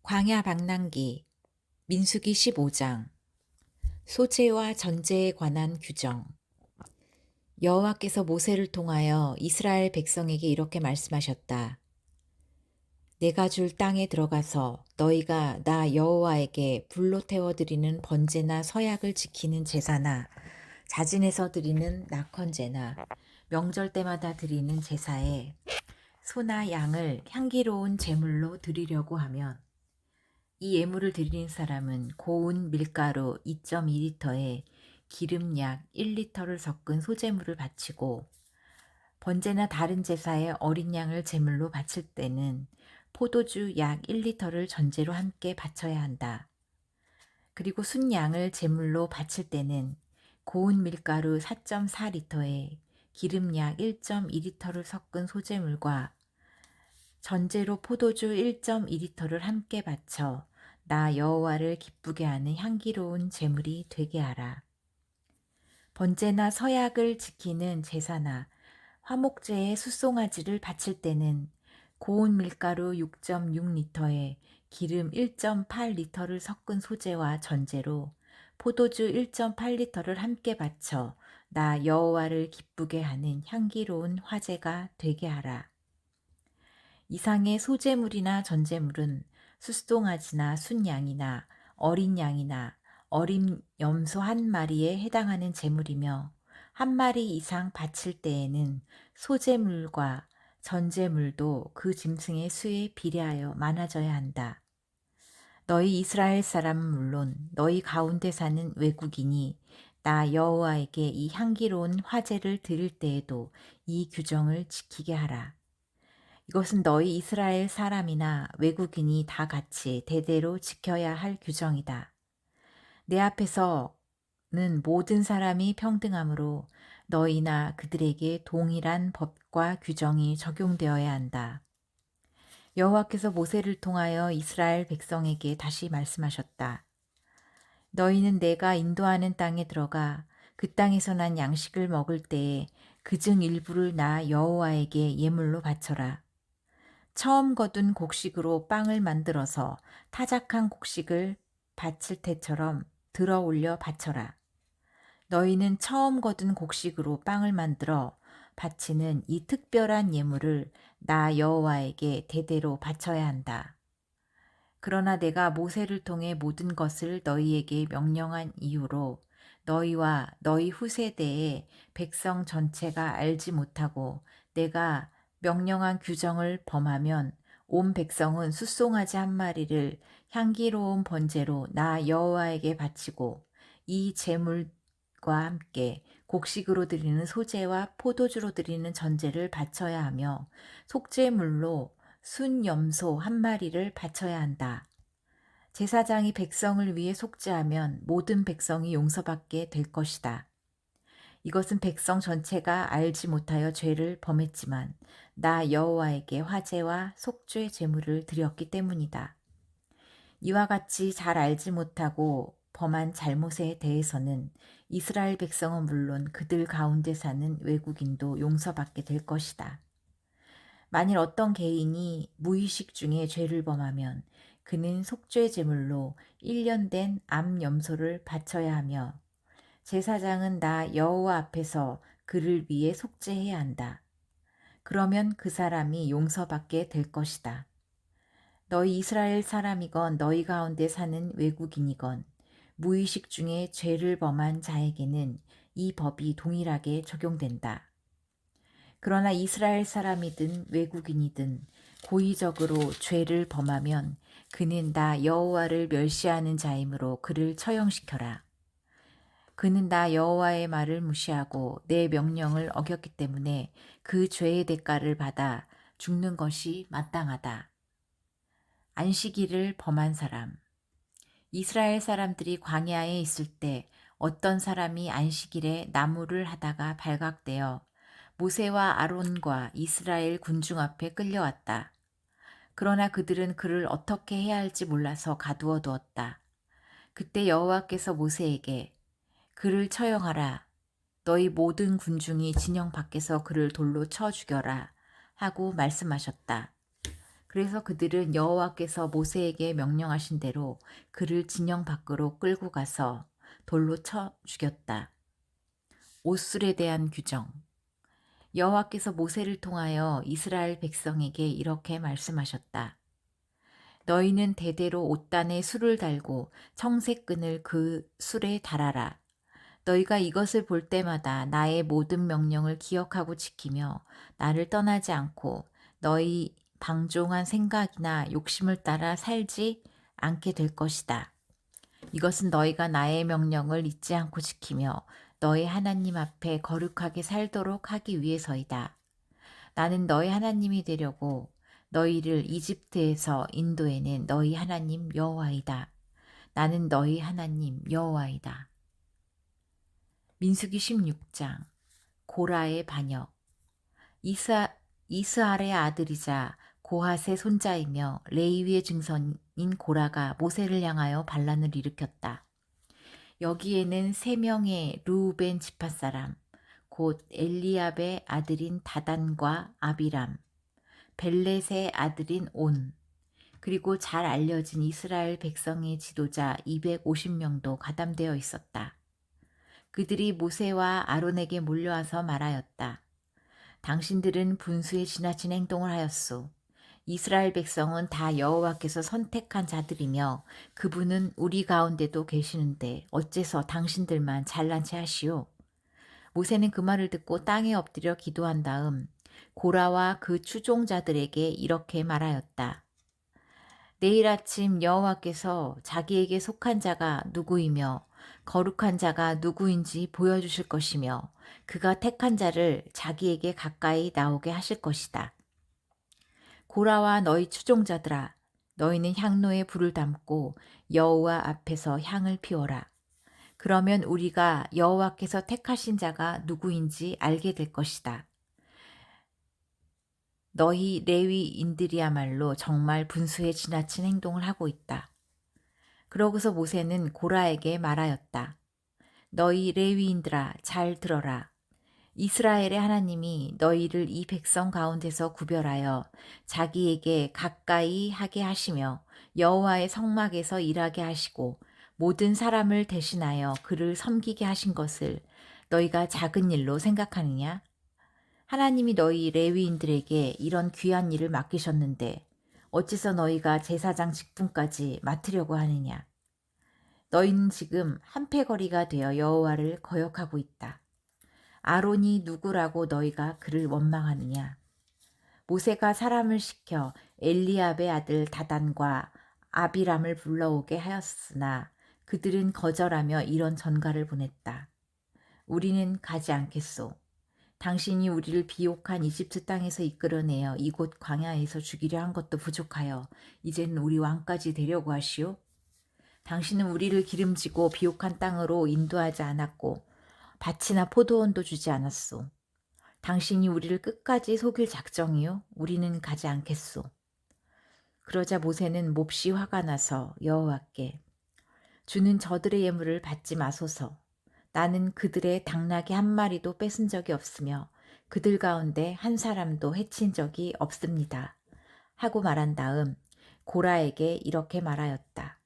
광야 방랑기 민수기 15장 소재와 전제에 관한 규정. 여호와께서 모세를 통하여 이스라엘 백성에게 이렇게 말씀하셨다. 내가 줄 땅에 들어가서 너희가 나 여호와에게 불로 태워 드리는 번제나 서약을 지키는 제사나 자진해서 드리는 낙헌제나 명절 때마다 드리는 제사에 소나 양을 향기로운 제물로 드리려고 하면 이 예물을 드리는 사람은 고운 밀가루 2.2리터에 기름 약 1리터를 섞은 소제물을 바치고, 번제나 다른 제사에 어린 양을 제물로 바칠 때는 포도주 약 1리터를 전제로 함께 바쳐야 한다. 그리고 순양을 제물로 바칠 때는 고운 밀가루 4.4리터에 기름 약 1.2리터를 섞은 소제물과 전제로 포도주 1.2리터를 함께 바쳐 나 여호와를 기쁘게 하는 향기로운 제물이 되게 하라. 번제나 서약을 지키는 제사나 화목제의 숫송아지를 바칠 때는 고운 밀가루 6.6리터에 기름 1.8리터를 섞은 소재와 전제로 포도주 1.8리터를 함께 바쳐 나 여호와를 기쁘게 하는 향기로운 화제가 되게 하라. 이상의 소제물이나 전제물은 숫송아지나 순양이나 어린 양이나 어린 염소 한 마리에 해당하는 제물이며, 한 마리 이상 바칠 때에는 소제물과 전제물도 그 짐승의 수에 비례하여 많아져야 한다. 너희 이스라엘 사람은 물론 너희 가운데 사는 외국인이 나 여호와에게 이 향기로운 화제를 드릴 때에도 이 규정을 지키게 하라. 이것은 너희 이스라엘 사람이나 외국인이 다 같이 대대로 지켜야 할 규정이다. 내 앞에서는 모든 사람이 평등하므로 너희나 그들에게 동일한 법과 규정이 적용되어야 한다. 여호와께서 모세를 통하여 이스라엘 백성에게 다시 말씀하셨다. 너희는 내가 인도하는 땅에 들어가 그 땅에서 난 양식을 먹을 때에 그중 일부를 나 여호와에게 예물로 바쳐라. 처음 거둔 곡식으로 빵을 만들어서 타작한 곡식을 바칠 때처럼 들어 올려 바쳐라. 너희는 처음 거둔 곡식으로 빵을 만들어 바치는 이 특별한 예물을 나 여호와에게 대대로 바쳐야 한다. 그러나 내가 모세를 통해 모든 것을 너희에게 명령한 이유로 너희와 너희 후세대의 백성 전체가 알지 못하고 내가 명령한 규정을 범하면 온 백성은 숫송아지 한 마리를 향기로운 번제로 나 여호와에게 바치고 이 제물과 함께 곡식으로 드리는 소제와 포도주로 드리는 전제를 바쳐야 하며, 속죄물로 순염소 한 마리를 바쳐야 한다. 제사장이 백성을 위해 속죄하면 모든 백성이 용서받게 될 것이다. 이것은 백성 전체가 알지 못하여 죄를 범했지만 나 여호와에게 화제와 속죄 제물을 드렸기 때문이다. 이와 같이 잘 알지 못하고 범한 잘못에 대해서는 이스라엘 백성은 물론 그들 가운데 사는 외국인도 용서받게 될 것이다. 만일 어떤 개인이 무의식 중에 죄를 범하면 그는 속죄 제물로 1년 된 암염소를 바쳐야 하며, 제사장은 나 여호와 앞에서 그를 위해 속죄해야 한다. 그러면 그 사람이 용서받게 될 것이다. 너희 이스라엘 사람이건 너희 가운데 사는 외국인이건 무의식 중에 죄를 범한 자에게는 이 법이 동일하게 적용된다. 그러나 이스라엘 사람이든 외국인이든 고의적으로 죄를 범하면 그는 나 여호와를 멸시하는 자이므로 그를 처형시켜라. 그는 나 여호와의 말을 무시하고 내 명령을 어겼기 때문에 그 죄의 대가를 받아 죽는 것이 마땅하다. 안식일을 범한 사람. 이스라엘 사람들이 광야에 있을 때 어떤 사람이 안식일에 나무를 하다가 발각되어 모세와 아론과 이스라엘 군중 앞에 끌려왔다. 그러나 그들은 그를 어떻게 해야 할지 몰라서 가두어 두었다. 그때 여호와께서 모세에게 그를 처형하라. 너희 모든 군중이 진영 밖에서 그를 돌로 쳐 죽여라. 하고 말씀하셨다. 그래서 그들은 여호와께서 모세에게 명령하신 대로 그를 진영 밖으로 끌고 가서 돌로 쳐 죽였다. 옷술에 대한 규정. 여호와께서 모세를 통하여 이스라엘 백성에게 이렇게 말씀하셨다. 너희는 대대로 옷단에 술을 달고 청색 끈을 그 술에 달아라. 너희가 이것을 볼 때마다 나의 모든 명령을 기억하고 지키며 나를 떠나지 않고 너희 방종한 생각이나 욕심을 따라 살지 않게 될 것이다. 이것은 너희가 나의 명령을 잊지 않고 지키며 너희 하나님 앞에 거룩하게 살도록 하기 위해서이다. 나는 너희 하나님이 되려고 너희를 이집트에서 인도해낸 너희 하나님 여호와이다. 나는 너희 하나님 여호와이다. 민수기 16장 고라의 반역. 이스할의 아들이자 고핫의 손자이며 레위의 증손인 고라가 모세를 향하여 반란을 일으켰다. 여기에는 3명의 르우벤 지파 사람, 곧 엘리압의 아들인 다단과 아비람, 벨렛의 아들인 온, 그리고 잘 알려진 이스라엘 백성의 지도자 250명도 가담되어 있었다. 그들이 모세와 아론에게 몰려와서 말하였다. 당신들은 분수에 지나친 행동을 하였소. 이스라엘 백성은 다 여호와께서 선택한 자들이며 그분은 우리 가운데도 계시는데 어째서 당신들만 잘난 체 하시오? 모세는 그 말을 듣고 땅에 엎드려 기도한 다음 고라와 그 추종자들에게 이렇게 말하였다. 내일 아침 여호와께서 자기에게 속한 자가 누구이며 거룩한 자가 누구인지 보여주실 것이며 그가 택한 자를 자기에게 가까이 나오게 하실 것이다. 고라와 너희 추종자들아, 너희는 향로에 불을 담고 여호와 앞에서 향을 피워라. 그러면 우리가 여호와께서 택하신 자가 누구인지 알게 될 것이다. 너희 레위인들이야말로 정말 분수에 지나친 행동을 하고 있다. 그러고서 모세는 고라에게 말하였다. 너희 레위인들아 잘 들어라. 이스라엘의 하나님이 너희를 이 백성 가운데서 구별하여 자기에게 가까이 하게 하시며 여호와의 성막에서 일하게 하시고 모든 사람을 대신하여 그를 섬기게 하신 것을 너희가 작은 일로 생각하느냐? 하나님이 너희 레위인들에게 이런 귀한 일을 맡기셨는데 어째서 너희가 제사장 직분까지 맡으려고 하느냐? 너희는 지금 한패거리가 되어 여호와를 거역하고 있다. 아론이 누구라고 너희가 그를 원망하느냐? 모세가 사람을 시켜 엘리압의 아들 다단과 아비람을 불러오게 하였으나 그들은 거절하며 이런 전가를 보냈다. 우리는 가지 않겠소. 당신이 우리를 비옥한 이집트 땅에서 이끌어내어 이곳 광야에서 죽이려 한 것도 부족하여 이제는 우리 왕까지 되려고 하시오? 당신은 우리를 기름지고 비옥한 땅으로 인도하지 않았고 밭이나 포도원도 주지 않았소. 당신이 우리를 끝까지 속일 작정이요? 우리는 가지 않겠소. 그러자 모세는 몹시 화가 나서 여호와께 주는 저들의 예물을 받지 마소서. 나는 그들의 당나귀 한 마리도 뺏은 적이 없으며 그들 가운데 한 사람도 해친 적이 없습니다. 하고 말한 다음 고라에게 이렇게 말하였다.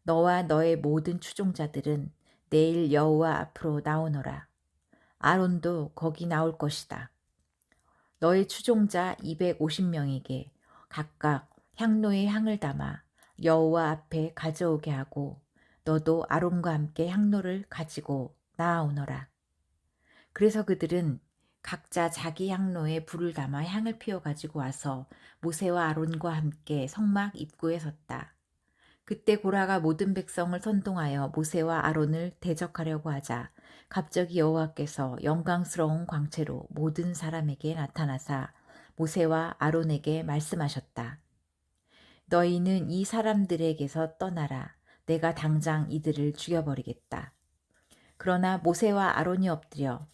너와 너의 모든 추종자들은 내일 여호와 앞으로 나오너라. 아론도 거기 나올 것이다. 너의 추종자 250명에게 각각 향로에 향을 담아 여호와 앞에 가져오게 하고 너도 아론과 함께 향로를 가지고 나아오너라. 그래서 그들은 각자 자기 향로에 불을 담아 향을 피워 가지고 와서 모세와 아론과 함께 성막 입구에 섰다. 그때 고라가 모든 백성을 선동하여 모세와 아론을 대적하려고 하자 갑자기 여호와께서 영광스러운 광채로 모든 사람에게 나타나사 모세와 아론에게 말씀하셨다. 너희는 이 사람들에게서 떠나라. 내가 당장 이들을 죽여버리겠다. 그러나 모세와 아론이 엎드려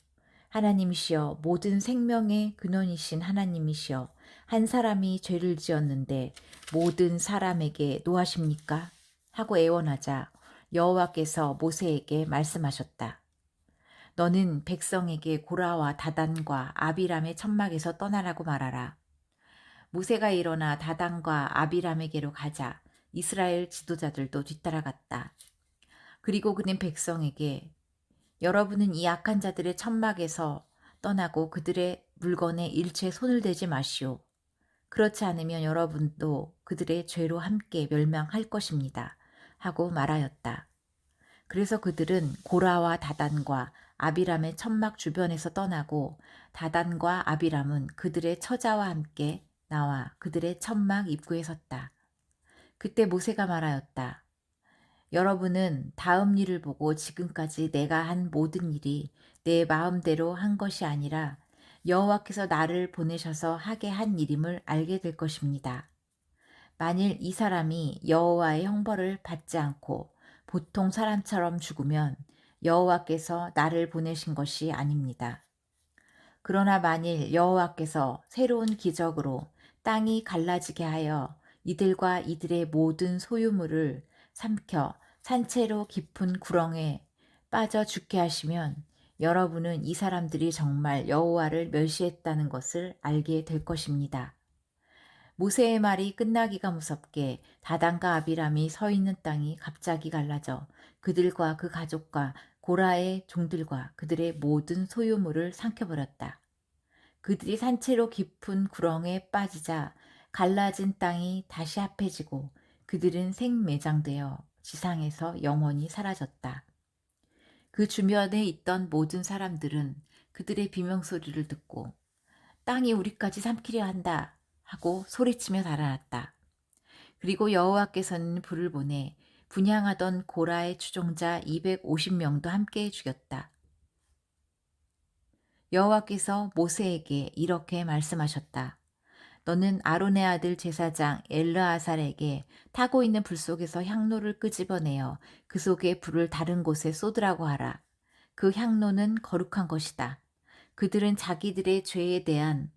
하나님이시여 모든 생명의 근원이신 하나님이시여 한 사람이 죄를 지었는데 모든 사람에게 노하십니까? 하고 애원하자 여호와께서 모세에게 말씀하셨다. 너는 백성에게 고라와 다단과 아비람의 천막에서 떠나라고 말하라. 모세가 일어나 다단과 아비람에게로 가자 이스라엘 지도자들도 뒤따라갔다. 그리고 그는 백성에게 여러분은 이 악한 자들의 천막에서 떠나고 그들의 물건에 일체 손을 대지 마시오. 그렇지 않으면 여러분도 그들의 죄로 함께 멸망할 것입니다. 하고 말하였다. 그래서 그들은 고라와 다단과 아비람의 천막 주변에서 떠나고 다단과 아비람은 그들의 처자와 함께 나와 그들의 천막 입구에 섰다. 그때 모세가 말하였다. 여러분은 다음 일을 보고 지금까지 내가 한 모든 일이 내 마음대로 한 것이 아니라 여호와께서 나를 보내셔서 하게 한 일임을 알게 될 것입니다. 만일 이 사람이 여호와의 형벌을 받지 않고 보통 사람처럼 죽으면 여호와께서 나를 보내신 것이 아닙니다. 그러나 만일 여호와께서 새로운 기적으로 땅이 갈라지게 하여 이들과 이들의 모든 소유물을 삼켜 산채로 깊은 구렁에 빠져 죽게 하시면 여러분은 이 사람들이 정말 여호와를 멸시했다는 것을 알게 될 것입니다. 모세의 말이 끝나기가 무섭게 다단과 아비람이 서 있는 땅이 갑자기 갈라져 그들과 그 가족과 고라의 종들과 그들의 모든 소유물을 삼켜버렸다. 그들이 산채로 깊은 구렁에 빠지자 갈라진 땅이 다시 합해지고 그들은 생매장되어 지상에서 영원히 사라졌다. 그 주변에 있던 모든 사람들은 그들의 비명소리를 듣고 땅이 우리까지 삼키려 한다 하고 소리치며 달아났다. 그리고 여호와께서는 불을 보내 분향하던 고라의 추종자 250명도 함께 죽였다. 여호와께서 모세에게 이렇게 말씀하셨다. 너는 아론의 아들 제사장 엘르아살에게 타고 있는 불 속에서 향로를 끄집어내어 그 속에 불을 다른 곳에 쏟으라고 하라. 그 향로는 거룩한 것이다. 그들은 자기들의 죄에 대한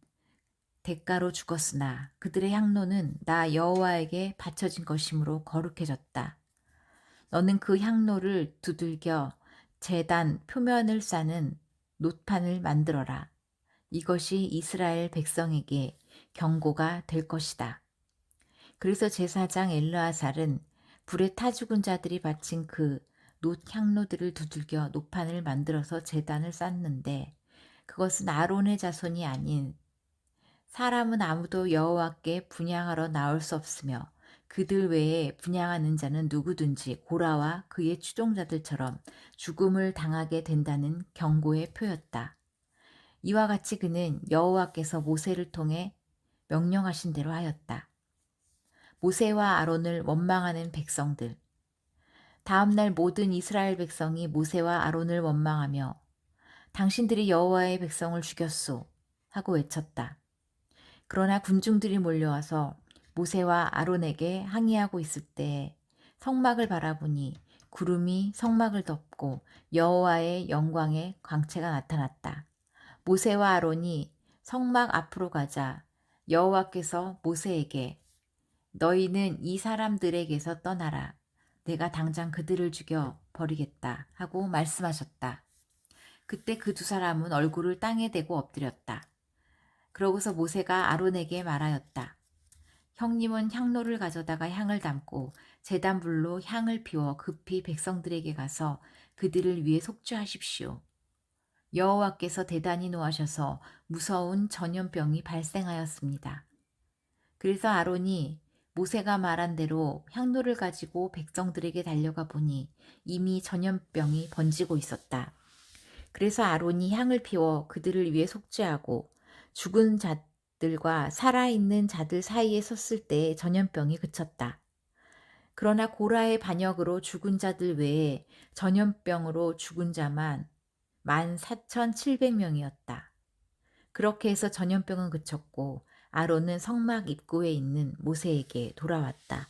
대가로 죽었으나 그들의 향로는 나 여호와에게 바쳐진 것이므로 거룩해졌다. 너는 그 향로를 두들겨 제단 표면을 싸는 놋판을 만들어라. 이것이 이스라엘 백성에게 경고가 될 것이다. 그래서 제사장 엘르아살은 불에 타 죽은 자들이 바친 그 놋 향로들을 두들겨 놋판을 만들어서 제단을 쌓는데 그것은 아론의 자손이 아닌 사람은 아무도 여호와께 분향하러 나올 수 없으며 그들 외에 분향하는 자는 누구든지 고라와 그의 추종자들처럼 죽음을 당하게 된다는 경고의 표였다. 이와 같이 그는 여호와께서 모세를 통해 명령하신 대로 하였다. 모세와 아론을 원망하는 백성들. 다음 날 모든 이스라엘 백성이 모세와 아론을 원망하며 당신들이 여호와의 백성을 죽였소 하고 외쳤다. 그러나 군중들이 몰려와서 모세와 아론에게 항의하고 있을 때 성막을 바라보니 구름이 성막을 덮고 여호와의 영광의 광채가 나타났다. 모세와 아론이 성막 앞으로 가자 여호와께서 모세에게 너희는 이 사람들에게서 떠나라. 내가 당장 그들을 죽여 버리겠다 하고 말씀하셨다. 그때 그 두 사람은 얼굴을 땅에 대고 엎드렸다. 그러고서 모세가 아론에게 말하였다. 형님은 향로를 가져다가 향을 담고 제단불로 향을 피워 급히 백성들에게 가서 그들을 위해 속죄하십시오. 여호와께서 대단히 노하셔서 무서운 전염병이 발생하였습니다. 그래서 아론이 모세가 말한 대로 향로를 가지고 백성들에게 달려가 보니 이미 전염병이 번지고 있었다. 그래서 아론이 향을 피워 그들을 위해 속죄하고 죽은 자들과 살아있는 자들 사이에 섰을 때 전염병이 그쳤다. 그러나 고라의 반역으로 죽은 자들 외에 전염병으로 죽은 자만 14,700명이었다. 그렇게 해서 전염병은 그쳤고 아론은 성막 입구에 있는 모세에게 돌아왔다.